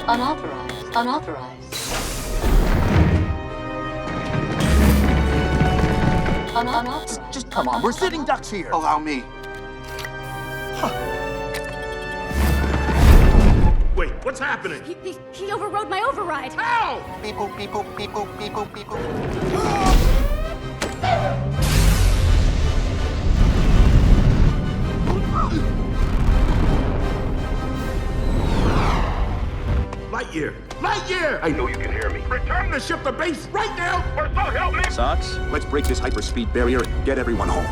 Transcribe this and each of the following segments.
Unauthorized. Unauthorized. Unauthorized. Just come on, we're sitting ducks here. Allow me. Wait, what's happening? He overrode my override. Ow! Beep boop, beep boop, beep boop, beep boop, beep boop. Lightyear! Lightyear! I know you can hear me. Return the ship to base right now, or so help me! Socks, let's break this hyperspeed barrier and get everyone home.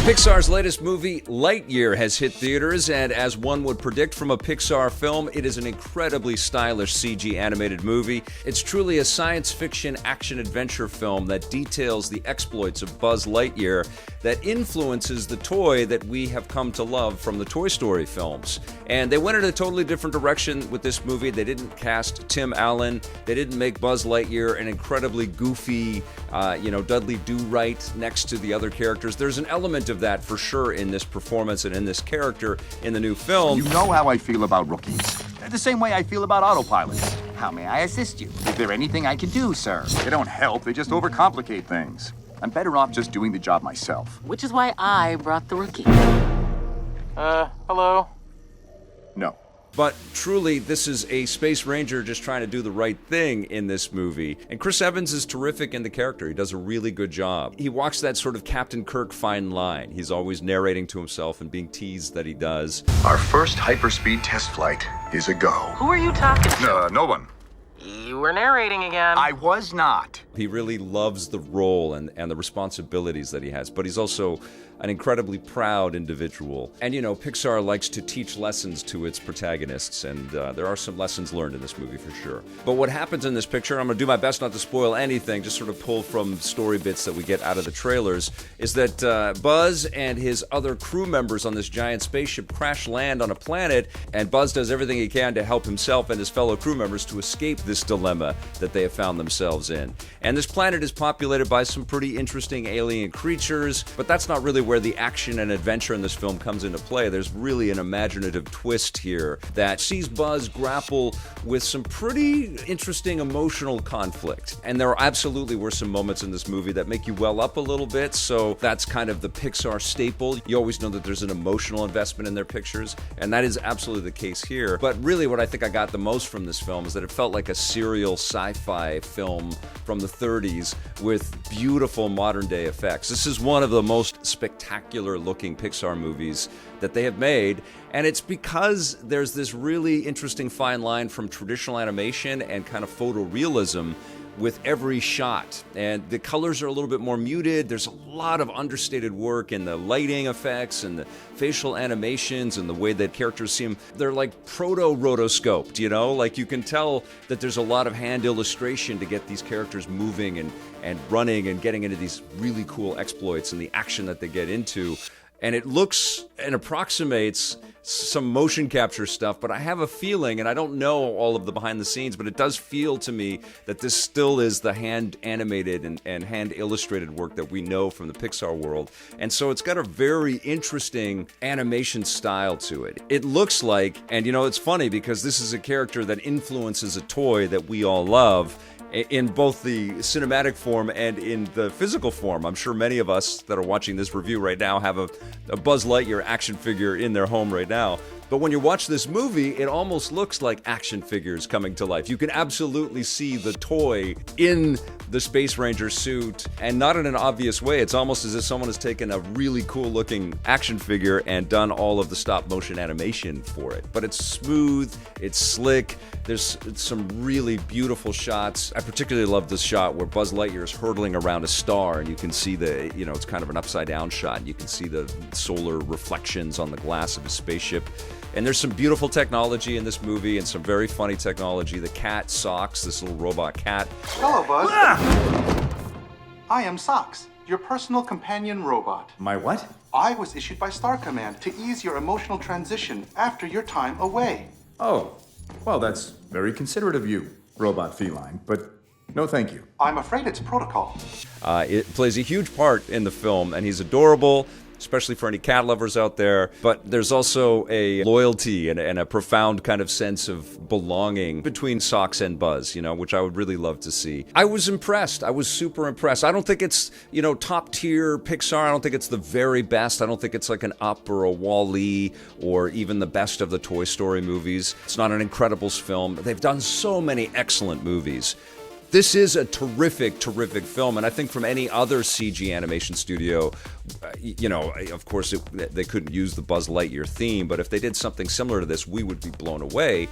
Pixar's latest movie, Lightyear, has hit theaters, and as one would predict from a Pixar film, it is an incredibly stylish CG animated movie. It's truly a science fiction action-adventure film that details the exploits of Buzz Lightyear that influences the toy that we have come to love from the Toy Story films. And they went in a totally different direction with this movie. They didn't cast Tim Allen. They didn't make Buzz Lightyear an incredibly goofy, Dudley Do-Right next to the other characters. There's an element of that for sure in this performance and in this character in the new film. You know how I feel about rookies. The same way I feel about autopilots. How may I assist you? Is there anything I can do, sir? They don't help, they just overcomplicate things. I'm better off just doing the job myself. Which is why I brought the rookie. Hello? No. But truly, this is a Space Ranger just trying to do the right thing in this movie. And Chris Evans is terrific in the character. He does a really good job. He walks that sort of Captain Kirk fine line. He's always narrating to himself and being teased that he does. Our first hyperspeed test flight is a go. Who are you talking to? No one. You were narrating again. I was not. He really loves the role and the responsibilities that he has, but he's also an incredibly proud individual. And Pixar likes to teach lessons to its protagonists, and there are some lessons learned in this movie for sure. But what happens in this picture, I'm going to do my best not to spoil anything, just sort of pull from story bits that we get out of the trailers, is that Buzz and his other crew members on this giant spaceship crash land on a planet, and Buzz does everything he can to help himself and his fellow crew members to escape this dilemma that they have found themselves in. And this planet is populated by some pretty interesting alien creatures, but that's not really where the action and adventure in this film comes into play. There's really an imaginative twist here that sees Buzz grapple with some pretty interesting emotional conflict. And there absolutely were some moments in this movie that make you well up a little bit, so that's kind of the Pixar staple. You always know that there's an emotional investment in their pictures, and that is absolutely the case here. But really what I think I got the most from this film is that it felt like a serial sci-fi film from the 30s with beautiful modern-day effects. This is one of the most spectacular-looking Pixar movies that they have made, and it's because there's this really interesting fine line from traditional animation and kind of photorealism with every shot, and the colors are a little bit more muted. There's a lot of understated work in the lighting effects and the facial animations and the way that characters seem. They're like proto-rotoscoped, like you can tell that there's a lot of hand illustration to get these characters moving and running and getting into these really cool exploits and the action that they get into. And it looks and approximates some motion capture stuff, but I have a feeling, and I don't know all of the behind the scenes, but it does feel to me that this still is the hand animated and hand illustrated work that we know from the Pixar world. And so it's got a very interesting animation style to it. It looks like, and it's funny because this is a character that influences a toy that we all love, in both the cinematic form and in the physical form. I'm sure many of us that are watching this review right now have a Buzz Lightyear action figure in their home right now. But when you watch this movie, it almost looks like action figures coming to life. You can absolutely see the toy in the Space Ranger suit, and not in an obvious way. It's almost as if someone has taken a really cool-looking action figure and done all of the stop-motion animation for it. But it's smooth, it's slick, there's some really beautiful shots. I particularly love this shot where Buzz Lightyear is hurtling around a star, and you can see it's kind of an upside-down shot, and you can see the solar reflections on the glass of his spaceship. And there's some beautiful technology in this movie and some very funny technology. The cat, Socks, this little robot cat. Hello, Buzz. I am Socks, your personal companion robot. My what? I was issued by Star Command to ease your emotional transition after your time away. Oh, well, that's very considerate of you, robot feline, but no thank you. I'm afraid it's protocol. It plays a huge part in the film, and he's adorable. especially for any cat lovers out there. But there's also a loyalty and a profound kind of sense of belonging between Socks and Buzz, which I would really love to see. I was impressed. I was super impressed. I don't think it's, top tier Pixar. I don't think it's the very best. I don't think it's like an Up or a Wall-E or even the best of the Toy Story movies. It's not an Incredibles film. They've done so many excellent movies. This is a terrific, terrific film, and I think from any other CG animation studio, of course, they couldn't use the Buzz Lightyear theme, but if they did something similar to this, we would be blown away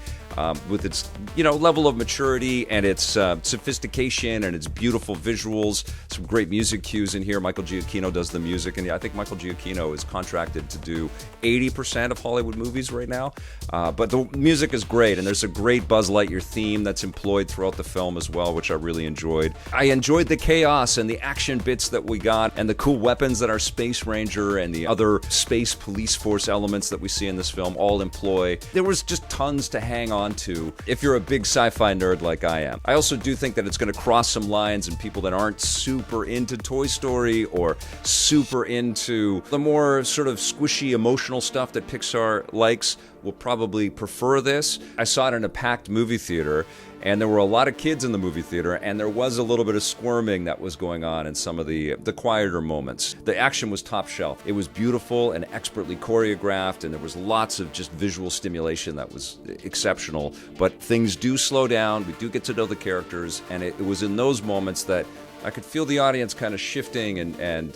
with its, level of maturity and its sophistication and its beautiful visuals. Some great music cues in here. Michael Giacchino does the music, and I think Michael Giacchino is contracted to do 80% of Hollywood movies right now. But the music is great, and there's a great Buzz Lightyear theme that's employed throughout the film as well, which I really enjoyed. I enjoyed the chaos and the action bits that we got, and the cool weapons that our Space Ranger and the other space police force elements that we see in this film all employ. There was just tons to hang on to if you're a big sci-fi nerd like I am. I also do think that it's going to cross some lines, and people that aren't super into Toy Story or super into the more sort of squishy emotional stuff that Pixar likes will probably prefer this. I saw it in a packed movie theater, and there were a lot of kids in the movie theater, and there was a little bit of squirming that was going on in some of the quieter moments. The action was top shelf. It was beautiful and expertly choreographed, and there was lots of just visual stimulation that was exceptional. But things do slow down. We do get to know the characters, and it was in those moments that I could feel the audience kind of shifting and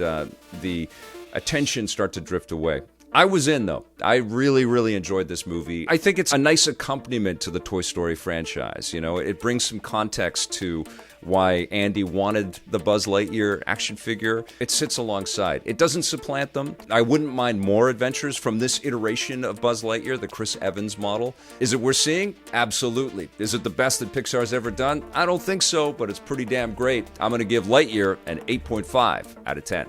the attention start to drift away. I was in, though. I really, really enjoyed this movie. I think it's a nice accompaniment to the Toy Story franchise. It brings some context to why Andy wanted the Buzz Lightyear action figure. It sits alongside. It doesn't supplant them. I wouldn't mind more adventures from this iteration of Buzz Lightyear, the Chris Evans model. Is it worth seeing? Absolutely. Is it the best that Pixar's ever done? I don't think so, but it's pretty damn great. I'm going to give Lightyear an 8.5 out of 10.